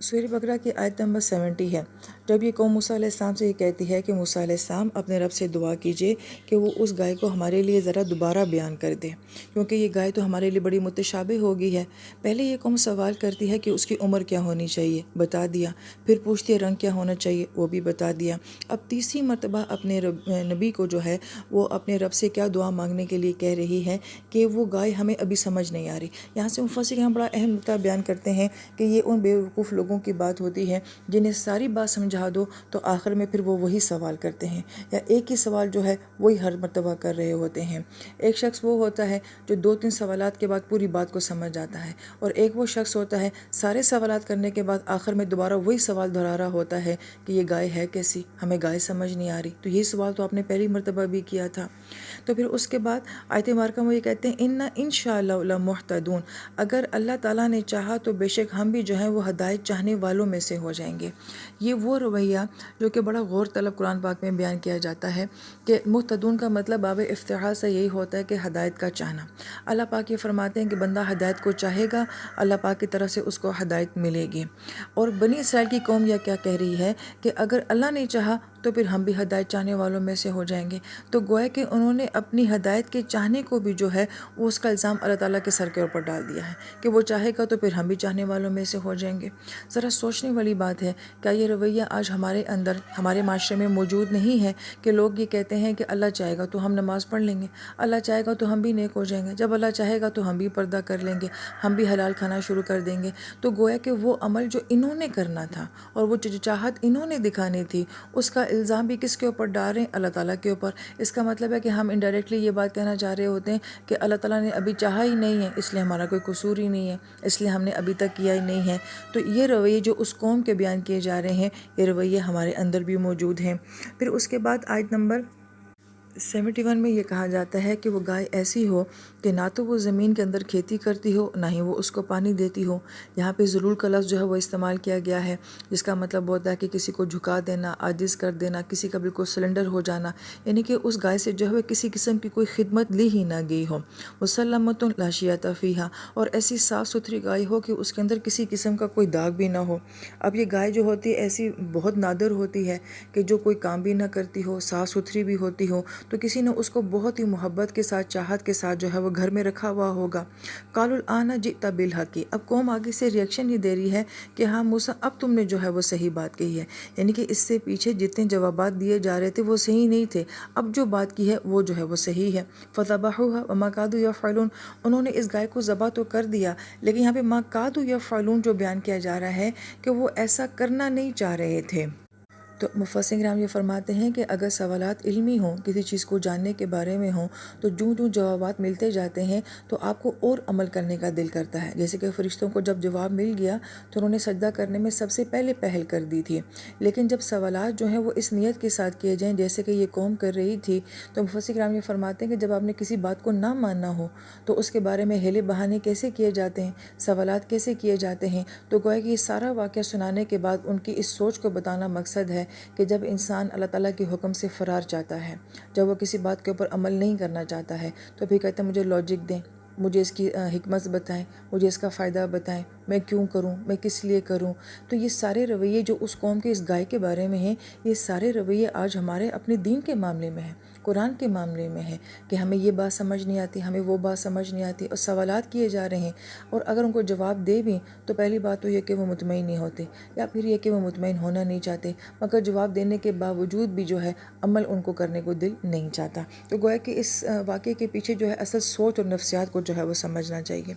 سورہ بقرہ کی آیت نمبر 70 ہے، جب یہ قوم موسیٰ علیہ السلام سے یہ کہتی ہے کہ موسیٰ علیہ السلام اپنے رب سے دعا کیجئے کہ وہ اس گائے کو ہمارے لیے ذرا دوبارہ بیان کر دے، کیونکہ یہ گائے تو ہمارے لیے بڑی متشابہ ہو گئی ہے۔ پہلے یہ قوم سوال کرتی ہے کہ اس کی عمر کیا ہونی چاہیے، بتا دیا۔ پھر پوچھتی ہے رنگ کیا ہونا چاہیے، وہ بھی بتا دیا۔ اب تیسری مرتبہ اپنے نبی کو جو ہے وہ اپنے رب سے کیا دعا مانگنے کے لیے کہہ رہی ہے کہ وہ گائے ہمیں ابھی سمجھ نہیں آ رہی۔ یہاں سے مفسرین بڑا اہم نکتہ بیان کرتے ہیں کہ یہ ان بیوقوف لوگوں کی بات ہوتی ہے جنہیں ساری بات سمجھا دو تو آخر میں پھر وہ وہی سوال کرتے ہیں، یا ایک ہی سوال جو ہے وہی ہر مرتبہ کر رہے ہوتے ہیں۔ ایک شخص وہ ہوتا ہے جو 2-3 سوالات کے بعد پوری بات کو سمجھ جاتا ہے، اور ایک وہ شخص ہوتا ہے سارے سوالات کرنے کے بعد آخر میں دوبارہ وہی سوال دہرا رہا ہوتا ہے کہ یہ گائے ہے کیسی، ہمیں گائے سمجھ نہیں آ رہی، تو یہ سوال تو آپ نے پہلی مرتبہ بھی کیا تھا۔ تو پھر اس کے بعد آیت مبارکہ میں یہ کہتے ہیں ان شاء اللہ لمحتدون، اگر اللہ تعالیٰ نے چاہا تو بے شک ہم بھی جو ہیں وہ ہدایت چاہنے والوں میں سے ہو جائیں گے۔ یہ وہ رویہ جو کہ بڑا غور طلب قرآن پاک میں بیان کیا جاتا ہے کہ محتدون کا مطلب باب افتخار سے یہی ہوتا ہے کہ ہدایت کا چاہنا۔ اللہ پاک یہ فرماتے ہیں کہ بندہ ہدایت کو چاہے گا، اللہ پاک کی طرف سے اس کو ہدایت ملے گی۔ اور بنی اسرائیل کی قوم یہ کیا کہہ رہی ہے کہ اگر اللہ نے چاہا تو پھر ہم بھی ہدایت چاہنے والوں میں سے ہو جائیں گے۔ تو گویا کہ انہوں نے اپنی ہدایت کے چاہنے کو بھی جو ہے وہ اس کا الزام اللہ تعالیٰ کے سر کے اوپر ڈال دیا ہے کہ وہ چاہے گا تو پھر ہم بھی چاہنے والوں میں سے ہو جائیں گے۔ ذرا سوچنے والی بات ہے، کیا یہ رویہ آج ہمارے اندر، ہمارے معاشرے میں موجود نہیں ہے کہ لوگ یہ کہتے ہیں کہ اللہ چاہے گا تو ہم نماز پڑھ لیں گے، اللہ چاہے گا تو ہم بھی نیک ہو جائیں گے، جب اللہ چاہے گا تو ہم بھی پردہ کر لیں گے، ہم بھی حلال کھانا شروع کر دیں گے۔ تو گویا کہ وہ عمل جو انہوں نے کرنا تھا اور وہ چاہت انہوں نے دکھانی تھی، اس کا الزام بھی کس کے اوپر ڈال رہے ہیں؟ اللہ تعالیٰ کے اوپر۔ اس کا مطلب ہے کہ ہم انڈائریکٹلی یہ بات کہنا چاہ رہے ہوتے ہیں کہ اللہ تعالیٰ نے ابھی چاہا ہی نہیں ہے، اس لیے ہمارا کوئی قصور ہی نہیں ہے، اس لیے ہم نے ابھی تک کیا ہی نہیں ہے۔ تو یہ رویے جو اس قوم کے بیان کیے جا رہے ہیں، یہ رویے ہمارے اندر بھی موجود ہیں۔ پھر اس کے بعد آیت نمبر 71 میں یہ کہا جاتا ہے کہ وہ گائے ایسی ہو کہ نہ تو وہ زمین کے اندر کھیتی کرتی ہو، نہ ہی وہ اس کو پانی دیتی ہو۔ یہاں پہ ذلول کا لفظ جو ہے وہ استعمال کیا گیا ہے، جس کا مطلب ہوتا ہے کہ کسی کو جھکا دینا، عاجز کر دینا، کسی کا بالکل سلنڈر ہو جانا، یعنی کہ اس گائے سے جو ہے کسی قسم کی کوئی خدمت لی ہی نہ گئی ہو۔ مسلمۃ لا شیۃ فیہا، اور ایسی صاف ستھری گائے ہو کہ اس کے اندر کسی قسم کا کوئی داغ بھی نہ ہو۔ اب یہ گائے جو ہوتی ہے ایسی بہت نادر ہوتی ہے کہ جو کوئی کام بھی نہ کرتی ہو، صاف ستھری بھی ہوتی ہو، تو کسی نے اس کو بہت ہی محبت کے ساتھ، چاہت کے ساتھ جو ہے وہ گھر میں رکھا ہوا ہوگا۔ قالوا الآن جئت بالحق، اب قوم آگے سے ریئیکشن یہ دے رہی ہے کہ ہاں موسیٰ اب تم نے جو ہے وہ صحیح بات کہی ہے، یعنی کہ اس سے پیچھے جتنے جوابات دیے جا رہے تھے وہ صحیح نہیں تھے، اب جو بات کی ہے وہ جو ہے وہ صحیح ہے۔ فذبحوها وما كادوا يفعلون، انہوں نے اس گائے کو ذبح تو کر دیا، لیکن یہاں پہ ما كادوا يفعلون جو بیان کیا جا رہا ہے کہ وہ ایسا کرنا نہیں چاہ رہے تھے۔ تو مفسرین کرام یہ فرماتے ہیں کہ اگر سوالات علمی ہوں، کسی چیز کو جاننے کے بارے میں ہوں، تو جو جوابات ملتے جاتے ہیں تو آپ کو اور عمل کرنے کا دل کرتا ہے۔ جیسے کہ فرشتوں کو جب جواب مل گیا تو انہوں نے سجدہ کرنے میں سب سے پہلے پہل کر دی تھی، لیکن جب سوالات جو ہیں وہ اس نیت کے ساتھ کیے جائیں جیسے کہ یہ قوم کر رہی تھی، تو مفسرین کرام یہ فرماتے ہیں کہ جب آپ نے کسی بات کو نہ ماننا ہو تو اس کے بارے میں ہیلے بہانے کیسے کیے جاتے ہیں، سوالات کیسے کیے جاتے ہیں۔ تو گویا کہ یہ سارا واقعہ سنانے کے بعد ان کی اس سوچ کو بتانا مقصد ہے کہ جب انسان اللہ تعالیٰ کے حکم سے فرار چاہتا ہے، جب وہ کسی بات کے اوپر عمل نہیں کرنا چاہتا ہے، تو پھر کہتا ہے مجھے لاجک دیں، مجھے اس کی حکمت بتائیں، مجھے اس کا فائدہ بتائیں، میں کیوں کروں، میں کس لیے کروں۔ تو یہ سارے رویے جو اس قوم کے اس گائے کے بارے میں ہیں، یہ سارے رویے آج ہمارے اپنے دین کے معاملے میں ہیں، قرآن کے معاملے میں ہے کہ ہمیں یہ بات سمجھ نہیں آتی، ہمیں وہ بات سمجھ نہیں آتی، اور سوالات کیے جا رہے ہیں، اور اگر ان کو جواب دے بھی تو پہلی بات تو یہ کہ وہ مطمئن نہیں ہوتے، یا پھر یہ کہ وہ مطمئن ہونا نہیں چاہتے، مگر جواب دینے کے باوجود بھی جو ہے عمل ان کو کرنے کو دل نہیں چاہتا۔ تو گویا کہ اس واقعے کے پیچھے جو ہے اصل سوچ اور نفسیات کو جو ہے وہ سمجھنا چاہیے۔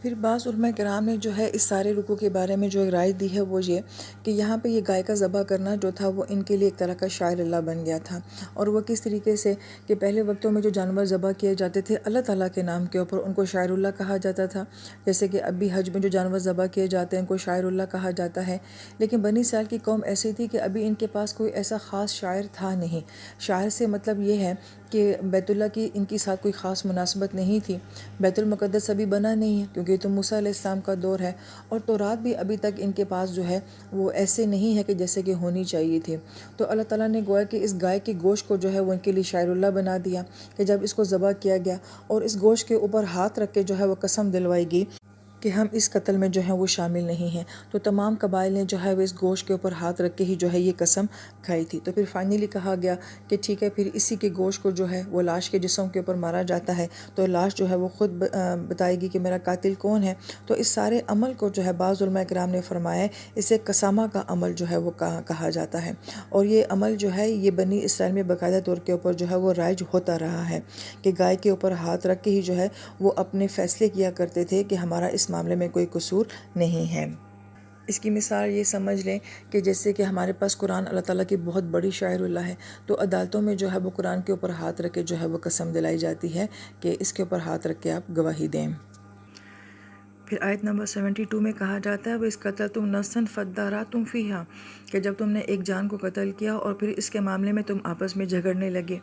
پھر بعض علماء کرام نے جو ہے اس سارے رکوع کے بارے میں جو رائے دی ہے وہ یہ کہ یہاں پہ یہ گائے کا ذبح کرنا جو تھا وہ ان کے لیے ایک طرح کا شاعر اللہ بن گیا تھا، اور وہ کس طریقے سے کہ پہلے وقتوں میں جو جانور ذبح کیے جاتے تھے اللہ تعالیٰ کے نام کے اوپر ان کو شاعر اللہ کہا جاتا تھا، جیسے کہ اب بھی حج میں جو جانور ذبح کیے جاتے ہیں ان کو شاعر اللہ کہا جاتا ہے۔ لیکن بنی اسرائیل کی قوم ایسی تھی کہ ابھی ان کے پاس کوئی ایسا خاص شاعر تھا نہیں۔ شاعر سے مطلب یہ ہے کہ بیت اللہ کی ان کی ساتھ کوئی خاص مناسبت نہیں تھی، بیت المقدس ابھی بنا نہیں ہے کیونکہ یہ تو موسیٰ علیہ السلام کا دور ہے، اور تورات بھی ابھی تک ان کے پاس جو ہے وہ ایسے نہیں ہے کہ جیسے کہ ہونی چاہیے تھی۔ تو اللہ تعالیٰ نے گویا کہ اس گائے کے گوشت کو جو ہے وہ ان کے لیے شاعر اللہ بنا دیا کہ جب اس کو ذبح کیا گیا اور اس گوشت کے اوپر ہاتھ رکھ کے جو ہے وہ قسم دلوائی گئی کہ ہم اس قتل میں جو ہے وہ شامل نہیں ہیں۔ تو تمام قبائل نے جو ہے وہ اس گوشت کے اوپر ہاتھ رکھ کے ہی جو ہے یہ قسم کھائی تھی۔ تو پھر فائنلی کہا گیا کہ ٹھیک ہے، پھر اسی کے گوشت کو جو ہے وہ لاش کے جسم کے اوپر مارا جاتا ہے، تو لاش جو ہے وہ خود بتائے گی کہ میرا قاتل کون ہے۔ تو اس سارے عمل کو جو ہے بعض علماء کرام نے فرمایا ہے اسے قسامہ کا عمل جو ہے وہ کہا جاتا ہے، اور یہ عمل جو ہے یہ بنی اسرائیل میں باقاعدہ طور کے اوپر جو ہے وہ رائج ہوتا رہا ہے کہ گائے کے اوپر ہاتھ رکھ کے ہی جو ہے وہ اپنے فیصلے کیا کرتے تھے کہ ہمارا اس معاملے میں کوئی قصور نہیں ہے۔ اس کی مثال یہ سمجھ لیں کہ جیسے کہ ہمارے پاس قرآن اللہ تعالیٰ کی بہت بڑی شاعر اللہ ہے، تو عدالتوں میں جو ہے وہ قرآن کے اوپر ہاتھ رکھ کے جو ہے وہ قسم دلائی جاتی ہے کہ اس کے اوپر ہاتھ رکھ کے آپ گواہی دیں۔ پھر آیت نمبر 72 میں کہا جاتا ہے وَإِذْ قَتَلْتُمْ نَفْسًا فَادَّارَأْتُمْ فِيهَا، کہ جب تم نے ایک جان کو قتل کیا اور پھر اس کے معاملے میں تم آپس میں جھگڑنے لگے۔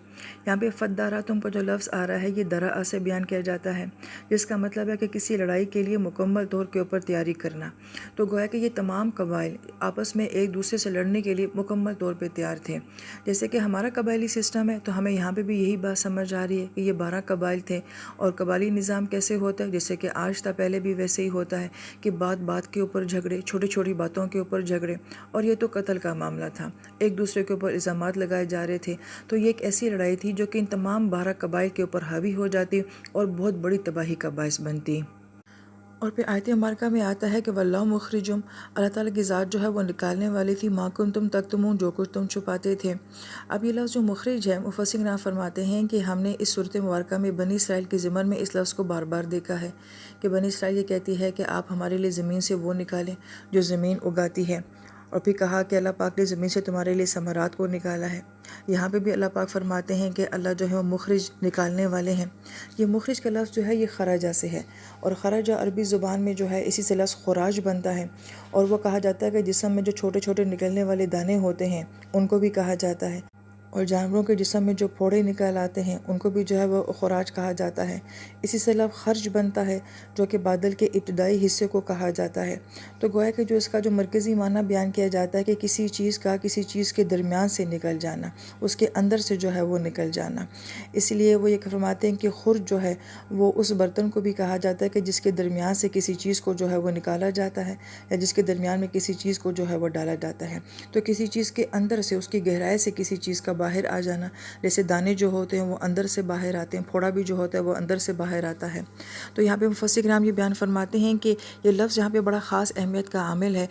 یہاں پہ فَادَّارَأْتُمْ کا جو لفظ آ رہا ہے یہ دَرَأَ سے بیان کیا جاتا ہے، جس کا مطلب ہے کہ کسی لڑائی کے لیے مکمل طور کے اوپر تیاری کرنا۔ تو گویا کہ یہ تمام قبائل آپس میں ایک دوسرے سے لڑنے کے لیے مکمل طور پہ تیار تھے۔ جیسے کہ ہمارا قبائلی سسٹم ہے تو ہمیں یہاں پہ بھی یہی بات سمجھ آ رہی ہے کہ یہ 12 قبائل تھے، اور قبائلی نظام کیسے ہوتا ہے جیسے کہ آج تا پہلے بھی ویسے ہی ہوتا ہے کہ بات بات کے اوپر جھگڑے، چھوٹی چھوٹی باتوں کے اوپر جھگڑے، اور یہ تو قتل کا معاملہ تھا، ایک دوسرے کے اوپر الزامات لگائے جا رہے تھے۔ تو یہ ایک ایسی لڑائی تھی جو کہ ان تمام 12 قبائل کے اوپر حاوی ہو جاتی اور بہت بڑی تباہی کا باعث بنتی۔ اور پھر آیت مبارکہ میں آتا ہے کہ واللہ مخرجم، اللہ تعالیٰ کی ذات جو ہے وہ نکالنے والی تھی ما کنتم تکتمون، جو کچھ تم چھپاتے تھے۔ اب یہ لفظ جو مخرج ہے، مفسر کرام فرماتے ہیں کہ ہم نے اس صورت مبارکہ میں بنی اسرائیل کے ضمن میں اس لفظ کو بار بار دیکھا ہے کہ بنی اسرائیل یہ کہتی ہے کہ آپ ہمارے لیے زمین سے وہ نکالیں جو زمین اگاتی ہے، اور پھر کہا کہ اللہ پاک نے زمین سے تمہارے لیے ثمرات کو نکالا ہے۔ یہاں پہ بھی اللہ پاک فرماتے ہیں کہ اللہ جو ہے وہ مخرج، نکالنے والے ہیں۔ یہ مخرج کا لفظ جو ہے یہ خرجہ سے ہے، اور خرجہ عربی زبان میں جو ہے اسی سے لفظ خوراج بنتا ہے، اور وہ کہا جاتا ہے کہ جسم میں جو چھوٹے چھوٹے نکلنے والے دانے ہوتے ہیں ان کو بھی کہا جاتا ہے، اور جانوروں کے جسم میں جو پھوڑے نکل آتے ہیں ان کو بھی جو ہے وہ خراج کہا جاتا ہے۔ اسی سے لفظ خرج بنتا ہے جو کہ بادل کے ابتدائی حصے کو کہا جاتا ہے۔ تو گویا کہ جو اس کا جو مرکزی معنی بیان کیا جاتا ہے کہ کسی چیز کا کسی چیز کے درمیان سے نکل جانا، اس کے اندر سے جو ہے وہ نکل جانا۔ اس لیے وہ یہ فرماتے ہیں کہ خرج جو ہے وہ اس برتن کو بھی کہا جاتا ہے کہ جس کے درمیان سے کسی چیز کو جو ہے وہ نکالا جاتا ہے، یا جس کے درمیان میں کسی چیز کو جو ہے وہ ڈالا جاتا ہے۔ تو کسی چیز کے اندر سے، اس کی گہرائی سے کسی چیز کا باہر آ جانا، جیسے دانے جو ہوتے ہیں وہ اندر سے باہر آتے ہیں، پھوڑا بھی جو ہوتا ہے وہ اندر سے باہر آتا ہے۔ تو یہاں پہ مفسر کرام یہ بیان فرماتے ہیں کہ یہ لفظ یہاں پہ بڑا خاص اہمیت کا عامل ہے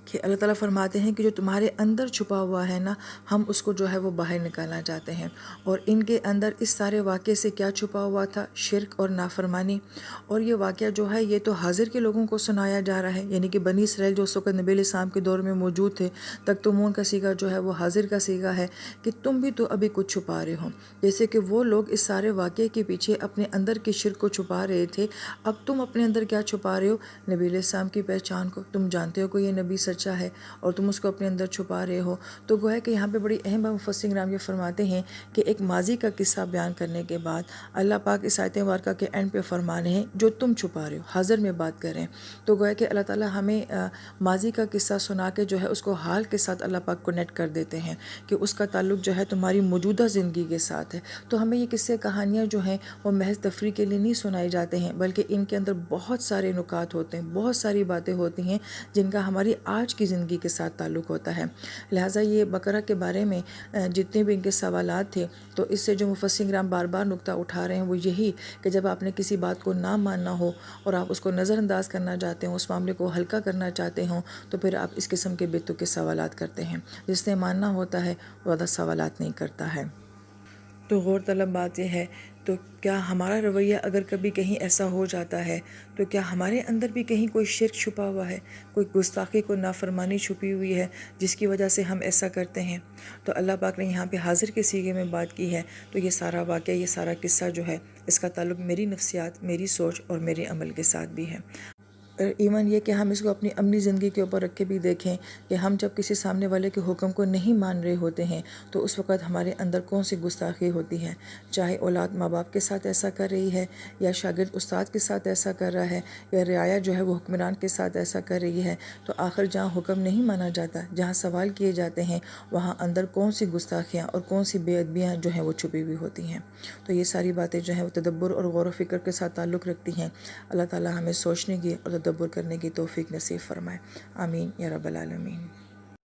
کہ اللہ تعالیٰ فرماتے ہیں کہ جو تمہارے اندر چھپا ہوا ہے نا، ہم اس کو جو ہے وہ باہر نکالنا چاہتے ہیں۔ اور ان کے اندر اس سارے واقعے سے کیا چھپا ہوا تھا؟ شرک اور نافرمانی۔ اور یہ واقعہ جو ہے یہ تو حاضر کے لوگوں کو سنایا جا رہا ہے، یعنی کہ بنی اسرائیل جو اس وقت نبی علیہ السلام کے دور میں موجود تھے، تکتمون کا صیغہ جو ہے وہ حاضر کا صیغہ ہے کہ تم بھی تو ابھی کچھ چھپا رہے ہو، جیسے کہ وہ لوگ اس سارے واقعے کے پیچھے اپنے اندر کے شرک کو چھپا رہے تھے، اب تم اپنے اندر کیا چھپا رہے ہو؟ نبی علیہ السلام کی پہچان کو، تم جانتے ہو کہ یہ نبی سچا ہے اور تم اس کو اپنے اندر چھپا رہے ہو۔ تو گویا کہ یہاں پہ بڑی اہم بات مفسر کرام یہ فرماتے ہیں کہ ایک ماضی کا قصہ بیان کرنے کے بعد اللہ پاک اس آیت مبارکہ کے اینڈ پہ فرمانے ہیں جو تم چھپا رہے ہو، حاضر میں بات کریں۔ تو گویا کہ اللہ تعالیٰ ہمیں ماضی کا قصہ سنا کے جو ہے اس کو حال کے ساتھ اللہ پاک کنیکٹ کر دیتے ہیں کہ اس کا تعلق جو ہے تمہاری موجودہ زندگی کے ساتھ ہے۔ تو ہمیں یہ قصے کہانیاں جو ہیں وہ محض تفریح کے لیے نہیں سنائے جاتے ہیں، بلکہ ان کے اندر بہت سارے نکات ہوتے ہیں، بہت ساری باتیں ہوتی ہیں جن کا ہماری آج کی زندگی کے ساتھ تعلق ہوتا ہے۔ لہٰذا یہ بقرہ کے بارے میں جتنے بھی ان کے سوالات تھے، تو اس سے جو مفسرین کرام بار بار نقطہ اٹھا رہے ہیں وہ یہی کہ جب آپ نے کسی بات کو نہ ماننا ہو اور آپ اس کو نظر انداز کرنا چاہتے ہوں، اس معاملے کو ہلکا کرنا چاہتے ہوں، تو پھر آپ اس قسم کے بے تک کے سوالات کرتے ہیں۔ جس نے ماننا ہوتا ہے وہ زیادہ سوالات نہیں کرتا ہے۔ تو غور طلب بات یہ ہے، تو کیا ہمارا رویہ اگر کبھی کہیں ایسا ہو جاتا ہے تو کیا ہمارے اندر بھی کہیں کوئی شرک چھپا ہوا ہے، کوئی گستاخی، کوئی نافرمانی چھپی ہوئی ہے جس کی وجہ سے ہم ایسا کرتے ہیں؟ تو اللہ پاک نے یہاں پہ حاضر کے صیغے میں بات کی ہے، تو یہ سارا واقعہ، یہ سارا قصہ جو ہے اس کا تعلق میری نفسیات، میری سوچ اور میرے عمل کے ساتھ بھی ہے۔ ایون یہ کہ ہم اس کو اپنی زندگی کے اوپر رکھ کے بھی دیکھیں کہ ہم جب کسی سامنے والے کے حکم کو نہیں مان رہے ہوتے ہیں تو اس وقت ہمارے اندر کون سی گستاخی ہوتی ہے، چاہے اولاد ماں باپ کے ساتھ ایسا کر رہی ہے، یا شاگرد استاد کے ساتھ ایسا کر رہا ہے، یا رعایا جو ہے وہ حکمران کے ساتھ ایسا کر رہی ہے۔ تو آخر جہاں حکم نہیں مانا جاتا، جہاں سوال کیے جاتے ہیں، وہاں اندر کون سی گستاخیاں اور کون سی بے ادبیاں جو ہیں وہ چھپی ہوئی ہوتی ہیں۔ تو یہ ساری باتیں جو ہیں وہ تدبر اور غور و فکر کے ساتھ تعلق رکھتی ہیں۔ اللہ تعالیٰ ہمیں سوچنے کی اور تدبر تدبر کرنے کی توفیق نصیب فرمائے۔ آمین یا رب العالمین۔